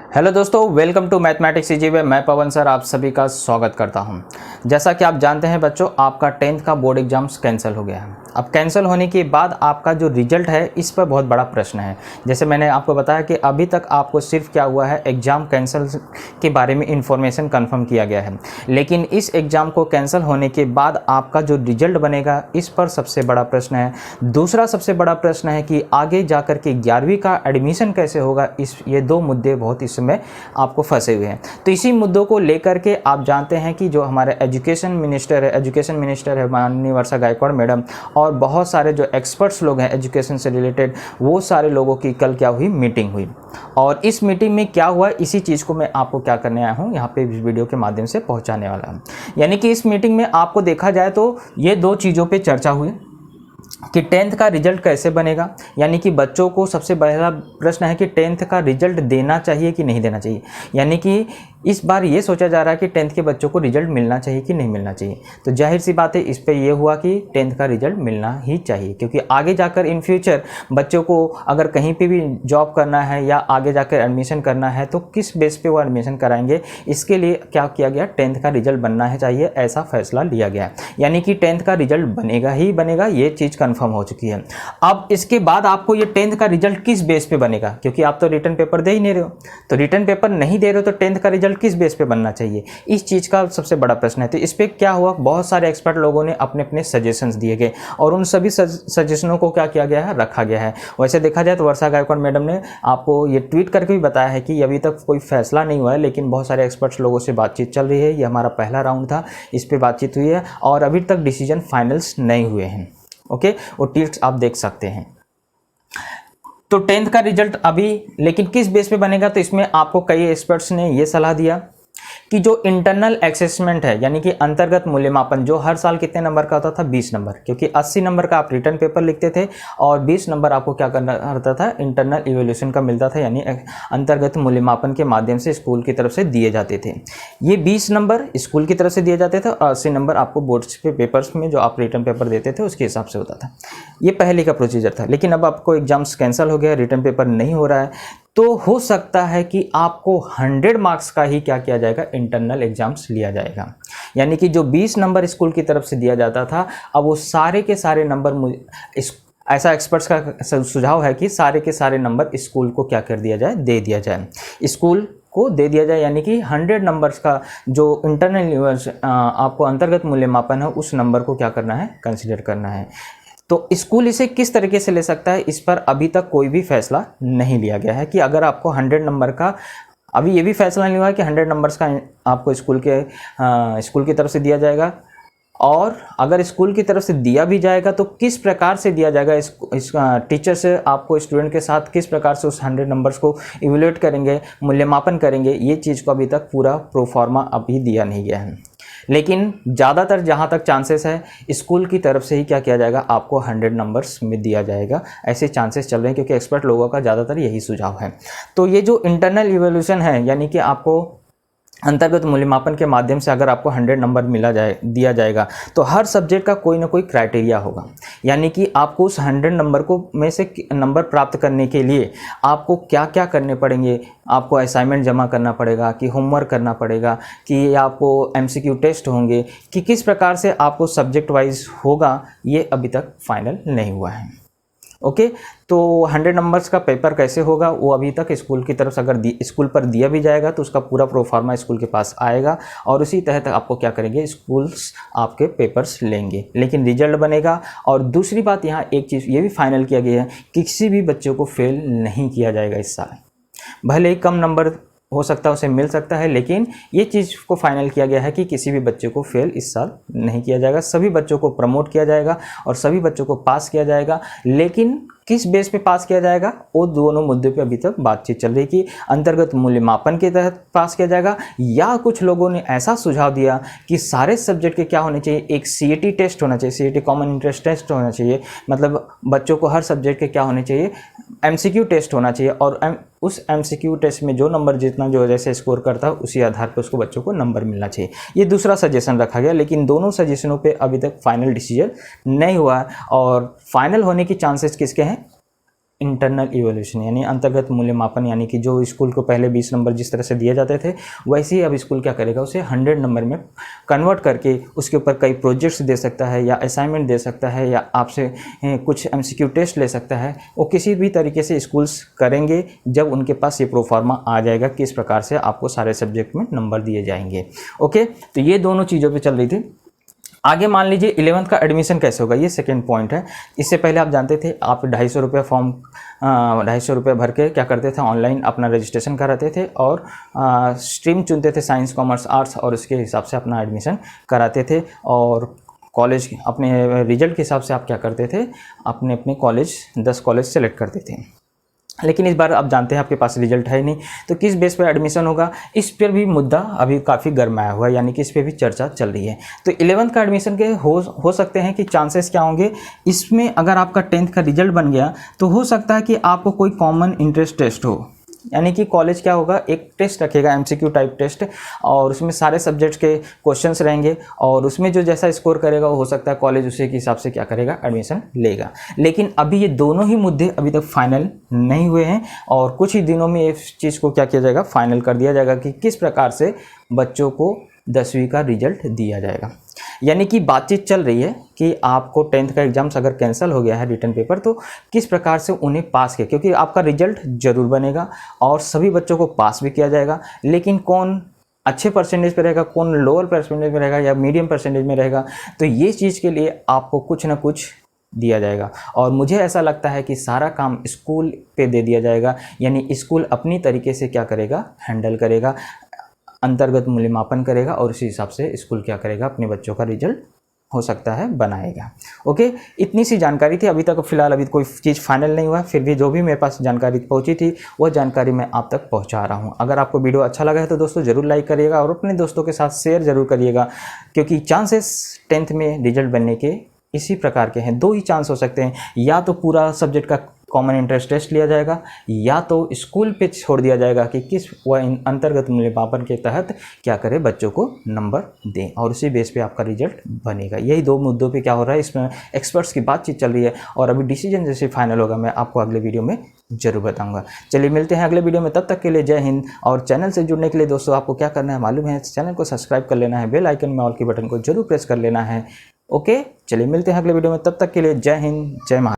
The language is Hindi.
हेलो दोस्तों, welcome to mathematics easy way. मैं पवन सर आप सभी का स्वागत करता हूं। जैसा कि आप जानते हैं बच्चों, आपका 10th का बोर्ड एग्जाम्स कैंसिल हो गया है। अब कैंसिल होने के बाद आपका जो रिजल्ट है इस पर बहुत बड़ा प्रश्न है। जैसे मैंने आपको बताया कि अभी तक आपको सिर्फ क्या हुआ है, एग्ज़ाम कैंसिल के बारे में इंफॉर्मेशन कन्फर्म किया गया है, लेकिन इस एग्ज़ाम को कैंसिल होने के बाद आपका जो रिजल्ट बनेगा इस पर सबसे बड़ा प्रश्न है। दूसरा सबसे बड़ा प्रश्न है कि आगे जाकर के 11वीं का एडमिशन कैसे होगा। ये दो मुद्दे बहुत इस समय आपको फंसे हुए हैं। तो इसी मुद्दों को लेकर के आप जानते हैं कि जो हमारे एजुकेशन मिनिस्टर है माननीय वर्षा गायकवाड़ मैडम, और बहुत सारे जो एक्सपर्ट्स लोग हैं एजुकेशन से रिलेटेड, वो सारे लोगों की कल क्या हुई, मीटिंग हुई। और इस मीटिंग में क्या हुआ, इसी चीज़ को मैं आपको क्या करने आया हूँ, यहाँ पे इस वीडियो के माध्यम से पहुँचाने वाला हूँ। यानी कि इस मीटिंग में आपको देखा जाए तो ये दो चीज़ों पर चर्चा हुई कि 10th का रिजल्ट कैसे बनेगा। यानी कि बच्चों को सबसे पहला प्रश्न है कि 10th का रिजल्ट देना चाहिए कि नहीं देना चाहिए। यानी कि इस बार ये सोचा जा रहा है कि 10th के बच्चों को रिजल्ट मिलना चाहिए कि नहीं मिलना चाहिए। तो जाहिर सी बात है इस पे ये हुआ कि 10th का रिजल्ट मिलना ही चाहिए, क्योंकि आगे जाकर इन फ्यूचर बच्चों को अगर कहीं पे भी जॉब करना है या आगे जाकर एडमिशन करना है तो किस बेस पे वो एडमिशन कराएंगे, इसके लिए क्या किया गया, 10th का रिजल्ट बनना है चाहिए, ऐसा फैसला लिया गया। यानी कि 10th का रिजल्ट बनेगा ही बनेगा, ये चीज़ कन्फर्म हो चुकी है। अब इसके बाद आपको ये 10th का रिजल्ट किस बेस पे बनेगा, क्योंकि आप तो रिटर्न पेपर दे ही नहीं रहे हो। तो रिटर्न पेपर नहीं दे रहे हो तो 10th का रिजल्ट किस बेस पे बनना चाहिए, इस चीज़ का सबसे बड़ा प्रश्न है। तो इस पे क्या हुआ, बहुत सारे एक्सपर्ट लोगों ने अपने अपने सजेशंस दिए गए और उन सभी सजेशनों को क्या किया गया है, रखा गया है। वैसे देखा जाए तो वर्षा गायकवाड़ मैडम ने आपको ये ट्वीट करके भी बताया है कि अभी तक कोई फैसला नहीं हुआ है, लेकिन बहुत सारे एक्सपर्ट्स लोगों से बातचीत चल रही है। ये हमारा पहला राउंड था, इस पर बातचीत हुई है और अभी तक डिसीजन फाइनल्स नहीं हुए हैं। ओके, वो ट्वीट्स आप देख सकते हैं। तो 10th का रिजल्ट अभी लेकिन किस बेस पे बनेगा, तो इसमें आपको कई एक्सपर्ट्स ने ये सलाह दिया कि जो इंटरनल असेसमेंट है, यानी कि अंतर्गत मूल्यमापन, जो हर साल कितने नंबर का होता था, 20 नंबर, क्योंकि 80 नंबर का आप रिटर्न पेपर लिखते थे और 20 नंबर आपको क्या करना रहता था, इंटरनल इवैल्यूएशन का मिलता था, यानी अंतर्गत मूल्यमापन के माध्यम से स्कूल की तरफ से दिए जाते थे। ये 20 नंबर स्कूल की तरफ से दिए जाते थे और 80 नंबर आपको बोर्ड्स के पेपर्स में जो आप रिटर्न पेपर देते थे उसके हिसाब से होता था। ये पहले का प्रोसीजर था, लेकिन अब आपको एग्जाम्स कैंसिल हो गया, रिटर्न पेपर नहीं हो रहा है, तो हो सकता है कि आपको 100 मार्क्स का ही क्या किया जाएगा, इंटरनल एग्जाम्स लिया जाएगा। यानी कि जो 20 नंबर स्कूल की तरफ से दिया जाता था, अब वो सारे के सारे नंबर, ऐसा एक्सपर्ट्स का सुझाव है कि सारे के सारे नंबर स्कूल को क्या कर दिया जाए, दे दिया जाए, स्कूल को दे दिया जाए। यानी कि 100 नंबर्स का जो इंटरनल आपको अंतर्गत मूल्यमापन है, उस नंबर को क्या करना है, कंसिडर करना है। तो स्कूल इसे किस तरीके से ले सकता है, इस पर अभी तक कोई भी फैसला नहीं लिया गया है कि अगर आपको 100 नंबर का, अभी ये भी फैसला नहीं हुआ है कि 100 नंबर्स का आपको स्कूल की तरफ से दिया जाएगा, और अगर स्कूल की तरफ से दिया भी जाएगा तो किस प्रकार से दिया जाएगा, इस टीचर से आपको स्टूडेंट के साथ किस प्रकार से उस 100 नंबर्स को इवैल्यूएट करेंगे, मूल्यमापन करेंगे, ये चीज़ को अभी तक पूरा प्रोफार्मा अभी दिया नहीं गया है। लेकिन ज़्यादातर जहाँ तक चांसेस है, स्कूल की तरफ से ही क्या किया जाएगा, आपको 100 नंबर्स में दिया जाएगा, ऐसे चांसेस चल रहे हैं, क्योंकि एक्सपर्ट लोगों का ज़्यादातर यही सुझाव है। तो ये जो इंटरनल इवैल्यूएशन है, यानी कि आपको अंतर्गत मूल्यमापन के माध्यम से अगर आपको 100 नंबर दिया जाएगा, तो हर सब्जेक्ट का कोई ना कोई क्राइटेरिया होगा। यानी कि आपको उस 100 नंबर को में से नंबर प्राप्त करने के लिए आपको क्या क्या करने पड़ेंगे, आपको असाइनमेंट जमा करना पड़ेगा कि होमवर्क करना पड़ेगा कि आपको MCQ टेस्ट होंगे, कि किस प्रकार से आपको सब्जेक्ट वाइज होगा, ये अभी तक फाइनल नहीं हुआ है। ओके, तो 100 नंबर्स का पेपर कैसे होगा, वो अभी तक स्कूल की तरफ से अगर स्कूल पर दिया भी जाएगा तो उसका पूरा प्रोफार्मा स्कूल के पास आएगा और उसी तहत आपको क्या करेंगे, स्कूल्स आपके पेपर्स लेंगे, लेकिन रिजल्ट बनेगा। और दूसरी बात, यहाँ एक चीज़ ये भी फाइनल किया गया है कि किसी भी बच्चे को फेल नहीं किया जाएगा इस साल। भले ही कम नंबर हो सकता है, उसे मिल सकता है, लेकिन ये चीज़ को फाइनल किया गया है कि किसी भी बच्चे को फेल इस साल नहीं किया जाएगा। सभी बच्चों को प्रमोट किया जाएगा और सभी बच्चों को पास किया जाएगा। लेकिन किस बेस पे पास किया जाएगा, वो दोनों मुद्दे पे अभी तक बातचीत चल रही कि अंतर्गत मूल्यमापन के तहत पास किया जाएगा, या कुछ लोगों ने ऐसा सुझाव दिया कि सारे सब्जेक्ट के क्या होने चाहिए, एक CAT टेस्ट होना चाहिए, CAT कॉमन इंटरेस्ट टेस्ट होना चाहिए, मतलब बच्चों को हर सब्जेक्ट के क्या होने चाहिए, MCQ टेस्ट होना चाहिए, और उस MCQ टेस्ट में जो नंबर जितना जो जैसे स्कोर करता है उसी आधार पर उसको बच्चों को नंबर मिलना चाहिए। ये दूसरा सजेशन रखा गया, लेकिन दोनों सजेशनों पे अभी तक फाइनल डिसीजन नहीं हुआ है। और फाइनल होने की चांसेस किसके हैं, इंटरनल इवोल्यूशन यानी अंतर्गत मूल्यमापन, यानी कि जो स्कूल को पहले 20 नंबर जिस तरह से दिए जाते थे वैसे ही अब स्कूल क्या करेगा, उसे 100 नंबर में कन्वर्ट करके उसके ऊपर कई प्रोजेक्ट्स दे सकता है या असाइनमेंट दे सकता है या आपसे कुछ MCQ टेस्ट ले सकता है। वो किसी भी तरीके से स्कूल्स करेंगे जब उनके पास ये प्रोफार्मा आ जाएगा किस प्रकार से आपको सारे सब्जेक्ट में नंबर दिए जाएंगे। ओके, तो ये दोनों चीज़ों पर चल रही थी। आगे मान लीजिए 11th का एडमिशन कैसे होगा, ये सेकेंड पॉइंट है। इससे पहले आप जानते थे आप 250 रुपये फॉर्म 250 रुपये भर के क्या करते थे, ऑनलाइन अपना रजिस्ट्रेशन कराते थे और स्ट्रीम चुनते थे, साइंस कॉमर्स आर्ट्स, और उसके हिसाब से अपना एडमिशन कराते थे। और कॉलेज अपने रिजल्ट के हिसाब से आप क्या करते थे, अपने अपने कॉलेज 10 कॉलेज सेलेक्ट करते थे। लेकिन इस बार आप जानते हैं आपके पास रिजल्ट है नहीं, तो किस बेस पर एडमिशन होगा, इस पर भी मुद्दा अभी काफ़ी गरमाया हुआ है, यानी कि इस पर भी चर्चा चल रही है। तो 11th का एडमिशन के हो सकते हैं कि चांसेस क्या होंगे इसमें, अगर आपका 10th का रिजल्ट बन गया तो हो सकता है कि आपको कोई कॉमन इंटरेस्ट टेस्ट हो, यानी कि कॉलेज क्या होगा, एक टेस्ट रखेगा MCQ टाइप टेस्ट, और उसमें सारे सब्जेक्ट्स के क्वेश्चंस रहेंगे और उसमें जो जैसा स्कोर करेगा वो हो सकता है कॉलेज उसी के हिसाब से क्या करेगा, एडमिशन लेगा। लेकिन अभी ये दोनों ही मुद्दे अभी तक फाइनल नहीं हुए हैं और कुछ ही दिनों में इस चीज़ को क्या किया जाएगा, फाइनल कर दिया जाएगा कि किस प्रकार से बच्चों को 10वीं का रिजल्ट दिया जाएगा। यानी कि बातचीत चल रही है कि आपको 10th का एग्जाम्स अगर कैंसिल हो गया है रिटर्न पेपर, तो किस प्रकार से उन्हें पास किया, क्योंकि आपका रिजल्ट जरूर बनेगा और सभी बच्चों को पास भी किया जाएगा। लेकिन कौन अच्छे परसेंटेज पे रहेगा, कौन लोअर परसेंटेज में रहेगा या मीडियम परसेंटेज में रहेगा, तो ये चीज़ के लिए आपको कुछ ना कुछ दिया जाएगा। और मुझे ऐसा लगता है कि सारा काम स्कूल पे दे दिया जाएगा, यानी स्कूल अपनी तरीके से क्या करेगा, हैंडल करेगा, अंतर्गत मूल्यमापन करेगा और उसी हिसाब से स्कूल क्या करेगा, अपने बच्चों का रिजल्ट हो सकता है बनाएगा। ओके, इतनी सी जानकारी थी। अभी तक फिलहाल अभी कोई चीज़ फाइनल नहीं हुआ, फिर भी जो भी मेरे पास जानकारी पहुंची थी वो जानकारी मैं आप तक पहुंचा रहा हूं। अगर आपको वीडियो अच्छा लगा है तो दोस्तों ज़रूर लाइक करिएगा और अपने दोस्तों के साथ शेयर ज़रूर करिएगा, क्योंकि चांसेस 10th में रिजल्ट बनने के इसी प्रकार के हैं। दो ही चांस हो सकते हैं, या तो पूरा सब्जेक्ट का कॉमन इंटरेस्ट टेस्ट लिया जाएगा या तो स्कूल पे छोड़ दिया जाएगा कि किस वह अंतर्गत मूल्यमापन के तहत क्या करे, बच्चों को नंबर दें और उसी बेस पे आपका रिजल्ट बनेगा। यही दो मुद्दों पे क्या हो रहा है, इसमें एक्सपर्ट्स की बातचीत चल रही है और अभी डिसीजन जैसे फाइनल होगा मैं आपको अगले वीडियो में जरूर बताऊंगा। चलिए मिलते हैं अगले वीडियो में, तब तक के लिए जय हिंद। और चैनल से जुड़ने के लिए दोस्तों आपको क्या करना है मालूम है, चैनल को सब्सक्राइब कर लेना है, बेल आइकन में ऑल की बटन को जरूर प्रेस कर लेना है। ओके, चलिए मिलते हैं अगले वीडियो में, तब तक के लिए जय हिंद, जय महाराष्ट्र।